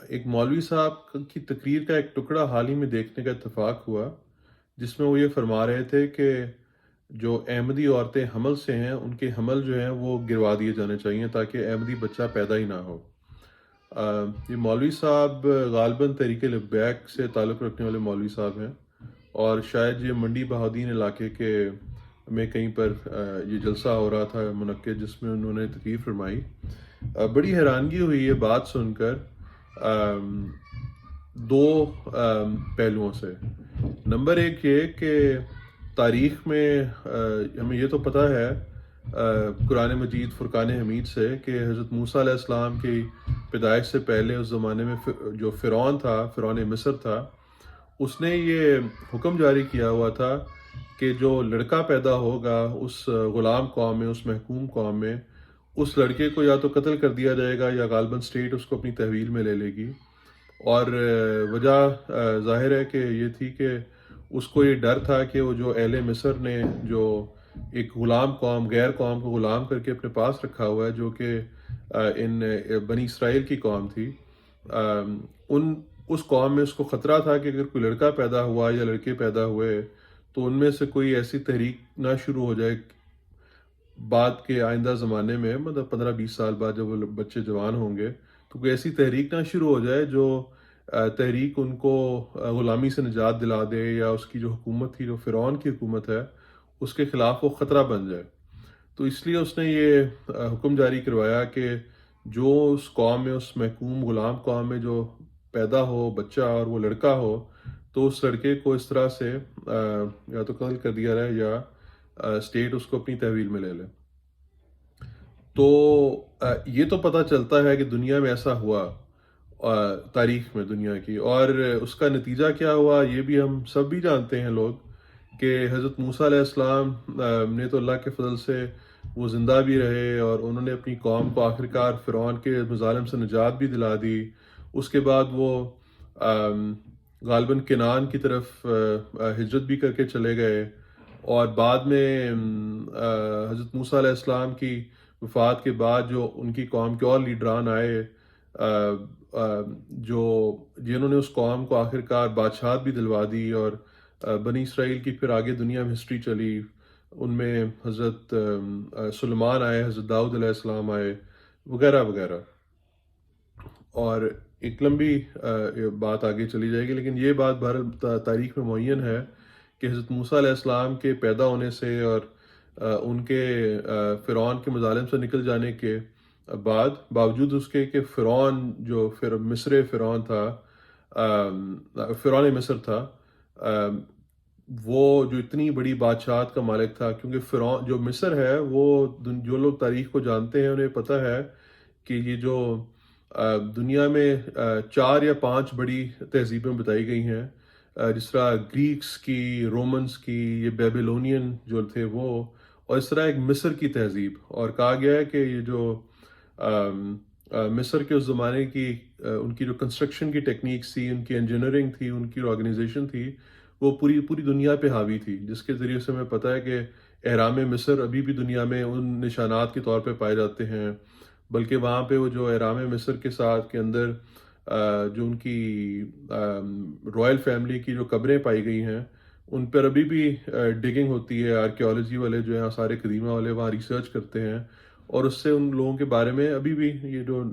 ایک مولوی صاحب کی تقریر کا ایک ٹکڑا حال ہی میں دیکھنے کا اتفاق ہوا، جس میں وہ یہ فرما رہے تھے کہ جو احمدی عورتیں حمل سے ہیں ان کے حمل جو ہیں وہ گروا دیے جانے چاہیے تاکہ احمدی بچہ پیدا ہی نہ ہو۔ یہ مولوی صاحب غالباً تحریک لبیک سے تعلق رکھنے والے مولوی صاحب ہیں، اور شاید یہ منڈی بہاؤدین علاقے کے میں کہیں پر یہ جلسہ ہو رہا تھا منعقد، جس میں انہوں نے تقریر فرمائی۔ بڑی حیرانگی ہوئی یہ بات سن کر، آم، دو پہلوؤں سے۔ نمبر ایک یہ کہ تاریخ میں ہمیں یہ تو پتہ ہے قرآن مجید فرقان حمید سے کہ حضرت موسیٰ علیہ السلام کی پیدائش سے پہلے اس زمانے میں جو فرعون تھا، فرعون مصر تھا، اس نے یہ حکم جاری کیا ہوا تھا کہ جو لڑکا پیدا ہوگا اس غلام قوم میں، اس محکوم قوم میں، اس لڑکے کو یا تو قتل کر دیا جائے گا یا غالباً اسٹیٹ اس کو اپنی تحویل میں لے لے گی۔ اور وجہ ظاہر ہے کہ یہ تھی کہ اس کو یہ ڈر تھا کہ وہ جو اہل مصر نے جو ایک غلام قوم، غیر قوم کو غلام کر کے اپنے پاس رکھا ہوا ہے، جو کہ ان بنی اسرائیل کی قوم تھی، ان اس قوم میں اس کو خطرہ تھا کہ اگر کوئی لڑکا پیدا ہوا یا لڑکے پیدا ہوئے تو ان میں سے کوئی ایسی تحریک نہ شروع ہو جائے بعد کے آئندہ زمانے میں، مطلب 15-20 سال بعد جب وہ بچے جوان ہوں گے، تو کوئی ایسی تحریک نہ شروع ہو جائے جو تحریک ان کو غلامی سے نجات دلا دے، یا اس کی جو حکومت تھی، جو فرعون کی حکومت ہے، اس کے خلاف وہ خطرہ بن جائے۔ تو اس لیے اس نے یہ حکم جاری کروایا کہ جو اس قوم میں، اس محکوم غلام قوم میں جو پیدا ہو بچہ اور وہ لڑکا ہو، تو اس لڑکے کو اس طرح سے یا تو قتل کر دیا جائے یا اسٹیٹ اس کو اپنی تحویل میں لے لے۔ تو یہ تو پتہ چلتا ہے کہ دنیا میں ایسا ہوا، تاریخ میں دنیا کی، اور اس کا نتیجہ کیا ہوا یہ بھی ہم سب بھی جانتے ہیں لوگ، کہ حضرت موسیٰ علیہ السلام نے تو اللہ کے فضل سے وہ زندہ بھی رہے، اور انہوں نے اپنی قوم کو آخرکار فرعون کے مظالم سے نجات بھی دلا دی۔ اس کے بعد وہ غالباً کنعان کی طرف ہجرت بھی کر کے چلے گئے، اور بعد میں حضرت موسیٰ علیہ السلام کی وفات کے بعد جو ان کی قوم کے اور لیڈران آئے، جو جنہوں نے اس قوم کو آخرکار بادشاہت بھی دلوا دی، اور بنی اسرائیل کی پھر آگے دنیا میں ہسٹری چلی۔ ان میں حضرت سلیمان آئے، حضرت داؤد علیہ السلام آئے، وغیرہ وغیرہ، اور ایک لمبی بات آگے چلی جائے گی، لیکن یہ بات بہرحال تاریخ میں معین ہے کہ حضرت موسیٰ علیہ السلام کے پیدا ہونے سے اور ان کے فرعون کے مظالم سے نکل جانے کے بعد، باوجود اس کے کہ فرعون جو مصر فرعون تھا، فرعون مصر تھا، وہ جو اتنی بڑی بادشاہت کا مالک تھا، کیونکہ فرعون جو مصر ہے وہ جو لوگ تاریخ کو جانتے ہیں انہیں پتہ ہے کہ یہ جو دنیا میں 4 یا 5 بڑی تہذیبیں بتائی گئی ہیں، جس طرح گریکس کی، رومنس کی، یہ بیبیلونین جو تھے وہ، اور اس طرح ایک مصر کی تہذیب، اور کہا گیا ہے کہ یہ جو مصر کے اس زمانے کی ان کی جو کنسٹرکشن کی ٹیکنیکس تھی، ان کی انجینئرنگ تھی، ان کی آرگنائزیشن تھی، وہ پوری دنیا پہ حاوی تھی، جس کے ذریعے سے ہمیں پتہ ہے کہ اہرام مصر ابھی بھی دنیا میں ان نشانات کے طور پہ پائے جاتے ہیں، بلکہ وہاں پہ وہ جو اہرام مصر کے ساتھ کے اندر جو ان کی رائل فیملی کی جو قبریں پائی گئی ہیں، ان پر ابھی بھی ڈگنگ ہوتی ہے، آرکیالوجی والے جو ہیں، آثار قدیمہ والے وہاں ریسرچ کرتے ہیں، اور اس سے ان لوگوں کے بارے میں ابھی بھی یہ جو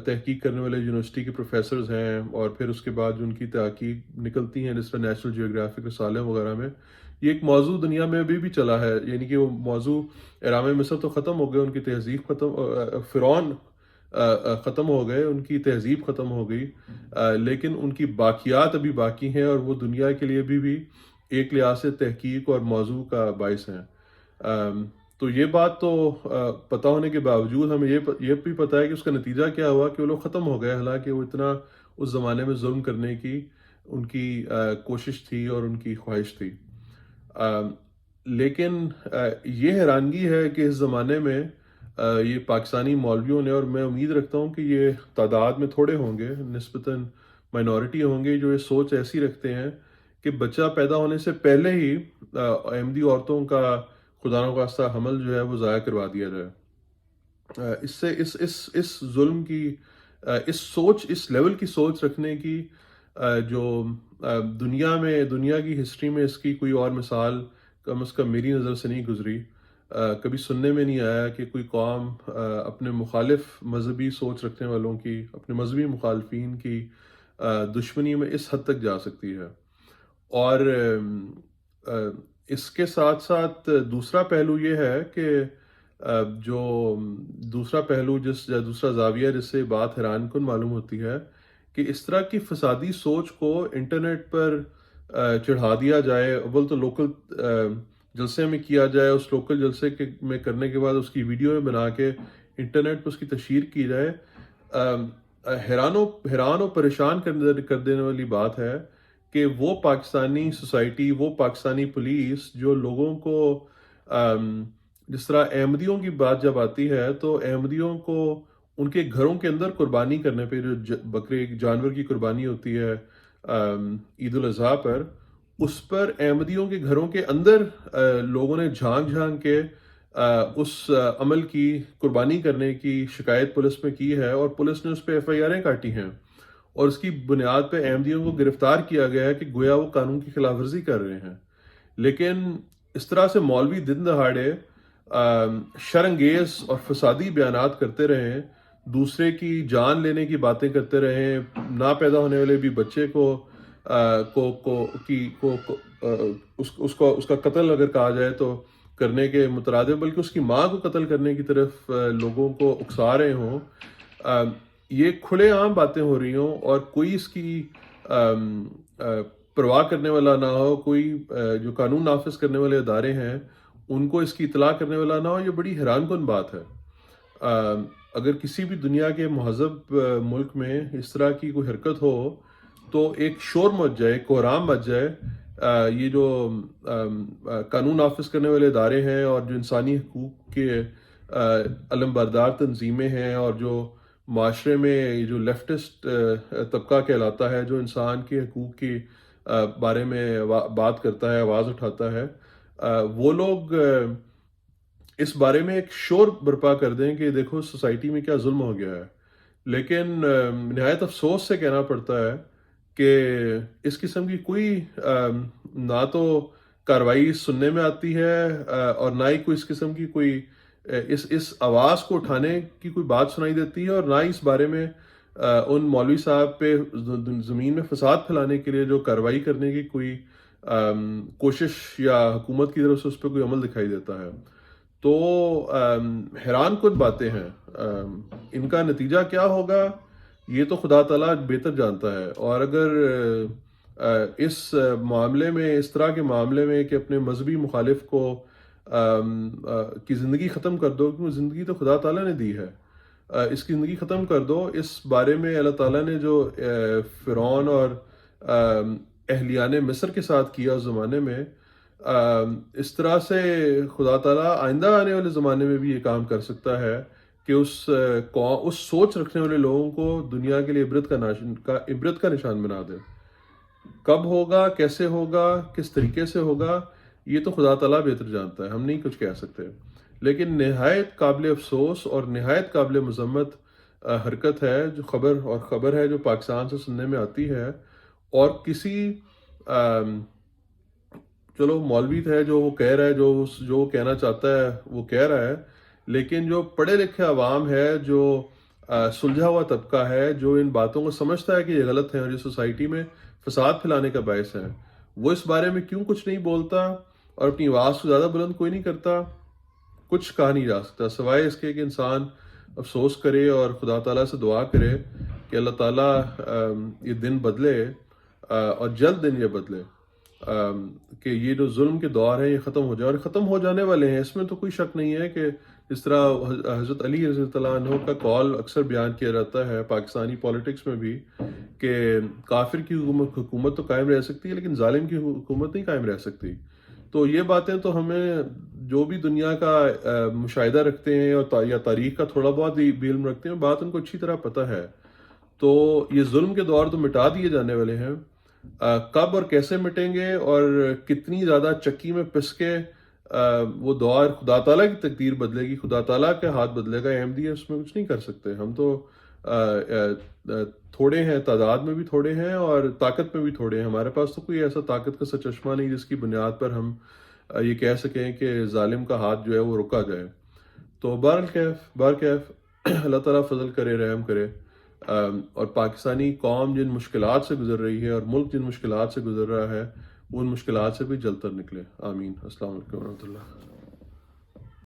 تحقیق کرنے والے یونیورسٹی کے پروفیسرز ہیں، اور پھر اس کے بعد جو ان کی تحقیق نکلتی ہیں جس طرح نیشنل جیوگرافک رسالے وغیرہ میں، یہ ایک موضوع دنیا میں ابھی بھی چلا ہے، یعنی کہ وہ موضوع اہرام مصر تو ختم ہو گئے، ان کی تہذیب ختم، فرعون ختم ہو گئے، ان کی تہذیب ختم ہو گئی، لیکن ان کی باقیات ابھی باقی ہیں، اور وہ دنیا کے لیے بھی ایک لحاظ سے تحقیق اور موضوع کا باعث ہیں۔ تو یہ بات تو پتہ ہونے کے باوجود ہمیں یہ بھی پتہ ہے کہ اس کا نتیجہ کیا ہوا، کہ وہ لوگ ختم ہو گئے، حالانکہ وہ اتنا اس زمانے میں ظلم کرنے کی ان کی کوشش تھی اور ان کی خواہش تھی۔ لیکن یہ حیرانگی ہے کہ اس زمانے میں یہ پاکستانی مولویوں نے، اور میں امید رکھتا ہوں کہ یہ تعداد میں تھوڑے ہوں گے، نسبتاً مائنورٹی ہوں گے، جو یہ سوچ ایسی رکھتے ہیں کہ بچہ پیدا ہونے سے پہلے ہی احمدی عورتوں کا خدا نخواستہ حمل جو ہے وہ ضائع کروا دیا جائے۔ اس سے اس ظلم کی اس لیول کی سوچ رکھنے کی جو دنیا کی ہسٹری میں اس کی کوئی اور مثال کم از کم میری نظر سے نہیں گزری. کبھی سننے میں نہیں آیا کہ کوئی قوم اپنے مخالف مذہبی سوچ رکھنے والوں کی، اپنے مذہبی مخالفین کی دشمنی میں اس حد تک جا سکتی ہے. اور اس کے ساتھ ساتھ دوسرا پہلو یہ ہے کہ جو دوسرا پہلو دوسرا زاویہ جس سے بات حیران کن معلوم ہوتی ہے کہ اس طرح کی فسادی سوچ کو انٹرنیٹ پر چڑھا دیا جائے. اول تو لوکل جلسے میں کیا جائے، اس لوکل جلسے میں کرنے کے بعد اس کی ویڈیو میں بنا کے انٹرنیٹ پر اس کی تشہیر کی جائے. حیران و پریشان کر دینے والی بات ہے کہ وہ پاکستانی سوسائٹی، وہ پاکستانی پولیس جو لوگوں کو جس طرح احمدیوں کی بات جب آتی ہے تو احمدیوں کو ان کے گھروں کے اندر قربانی کرنے پہ، جو بکرے جانور کی قربانی ہوتی ہے عید الاضحیٰ پر، اس پر احمدیوں کے گھروں کے اندر لوگوں نے جھانک کے اس عمل کی قربانی کرنے کی شکایت پولیس میں کی ہے، اور پولیس نے اس پہ ایف آئی آریں کاٹی ہیں، اور اس کی بنیاد پہ احمدیوں کو گرفتار کیا گیا ہے کہ گویا وہ قانون کی خلاف ورزی کر رہے ہیں. لیکن اس طرح سے مولوی دن دہاڑے شرانگیز اور فسادی بیانات کرتے رہیں، دوسرے کی جان لینے کی باتیں کرتے رہیں، نہ پیدا ہونے والے بھی بچے اس کا قتل اگر کہا جائے تو کرنے کے مترادف، بلکہ اس کی ماں کو قتل کرنے کی طرف لوگوں کو اکسا رہے ہوں، یہ کھلے عام باتیں ہو رہی ہوں اور کوئی اس کی پرواہ کرنے والا نہ ہو، کوئی جو قانون نافذ کرنے والے ادارے ہیں ان کو اس کی اطلاع کرنے والا نہ ہو. یہ بڑی حیران کن بات ہے. اگر کسی بھی دنیا کے مہذب ملک میں اس طرح کی کوئی حرکت ہو تو ایک شور مچ جائے، کوہرام مچ جائے. یہ جو قانون نافذ کرنے والے ادارے ہیں اور جو انسانی حقوق کے علمبردار تنظیمیں ہیں اور جو معاشرے میں جو لیفٹسٹ طبقہ کہلاتا ہے، جو انسان کے حقوق کی بارے میں بات کرتا ہے، آواز اٹھاتا ہے، وہ لوگ اس بارے میں ایک شور برپا کر دیں کہ دیکھو سوسائٹی میں کیا ظلم ہو گیا ہے. لیکن نہایت افسوس سے کہنا پڑتا ہے کہ اس قسم کی کوئی نہ تو کارروائی سننے میں آتی ہے اور نہ ہی کوئی اس قسم کی کوئی اس آواز کو اٹھانے کی کوئی بات سنائی دیتی ہے، اور نہ ہی اس بارے میں ان مولوی صاحب پہ زمین میں فساد پھیلانے کے لیے جو کارروائی کرنے کی کوئی کوشش یا حکومت کی طرف سے اس پہ کوئی عمل دکھائی دیتا ہے. تو حیران کن باتیں ہیں. ان کا نتیجہ کیا ہوگا یہ تو خدا تعالیٰ بہتر جانتا ہے. اور اگر اس معاملے میں، اس طرح کے معاملے میں کہ اپنے مذہبی مخالف کو کی زندگی ختم کر دو، کیونکہ زندگی تو خدا تعالیٰ نے دی ہے، اس کی زندگی ختم کر دو، اس بارے میں اللہ تعالیٰ نے جو فرعون اور اہلیان مصر کے ساتھ کیا اس زمانے میں، اس طرح سے خدا تعالیٰ آئندہ آنے والے زمانے میں بھی یہ کام کر سکتا ہے کہ اس سوچ رکھنے والے لوگوں کو دنیا کے لیے عبرت کا نشان بنا دے. کب ہوگا، کیسے ہوگا، کس طریقے سے ہوگا، یہ تو خدا تعالیٰ بہتر جانتا ہے، ہم نہیں کچھ کہہ سکتے. لیکن نہایت قابل افسوس اور نہایت قابل مذمت حرکت ہے، جو خبر ہے جو پاکستان سے سننے میں آتی ہے. اور کسی چلو مولوی ہے جو وہ کہہ رہا ہے، جو وہ کہنا چاہتا ہے وہ کہہ رہا ہے، لیکن جو پڑھے لکھے عوام ہے، جو سلجھا ہوا طبقہ ہے، جو ان باتوں کو سمجھتا ہے کہ یہ غلط ہے اور یہ سوسائٹی میں فساد پھیلانے کا باعث ہے، وہ اس بارے میں کیوں کچھ نہیں بولتا اور اپنی آواز کو زیادہ بلند کوئی نہیں کرتا؟ کچھ کہا نہیں جا سکتا سوائے اس کے کہ انسان افسوس کرے اور خدا تعالیٰ سے دعا کرے کہ اللہ تعالیٰ یہ دن بدلے اور جلد دن یہ بدلے، کہ یہ جو ظلم کے دور ہیں یہ ختم ہو جائے، اور ختم ہو جانے والے ہیں. اس میں تو کوئی شک نہیں ہے کہ جس طرح حضرت علی رضی اللہ عنہ کا قول اکثر بیان کیا جاتا ہے پاکستانی پولیٹکس میں بھی کہ کافر کی حکومت تو قائم رہ سکتی ہے لیکن ظالم کی حکومت نہیں قائم رہ سکتی. تو یہ باتیں تو ہمیں جو بھی دنیا کا مشاہدہ رکھتے ہیں اور یا تاریخ کا تھوڑا بہت بھی علم رکھتے ہیں، بات ان کو اچھی طرح پتہ ہے. تو یہ ظلم کے دور تو مٹا دیے جانے والے ہیں. کب اور کیسے مٹیں گے اور کتنی زیادہ چکی میں پس کے وہ دور خدا تعالیٰ کی تقدیر بدلے گی، خدا تعالیٰ کے ہاتھ بدلے گا. احمدی اس میں کچھ نہیں کر سکتے. ہم تو تھوڑے ہیں، تعداد میں بھی تھوڑے ہیں اور طاقت میں بھی تھوڑے ہیں. ہمارے پاس تو کوئی ایسا طاقت کا چشمہ نہیں جس کی بنیاد پر ہم یہ کہہ سکیں کہ ظالم کا ہاتھ جو ہے وہ رکا جائے. تو بہرکیف اللہ تعالیٰ فضل کرے، رحم کرے. اور پاکستانی قوم جن مشکلات سے گزر رہی ہے اور ملک جن مشکلات سے گزر رہا ہے، ان مشکلات سے بھی جلد تر نکلے. آمین. السلام علیکم ورحمۃ اللہ.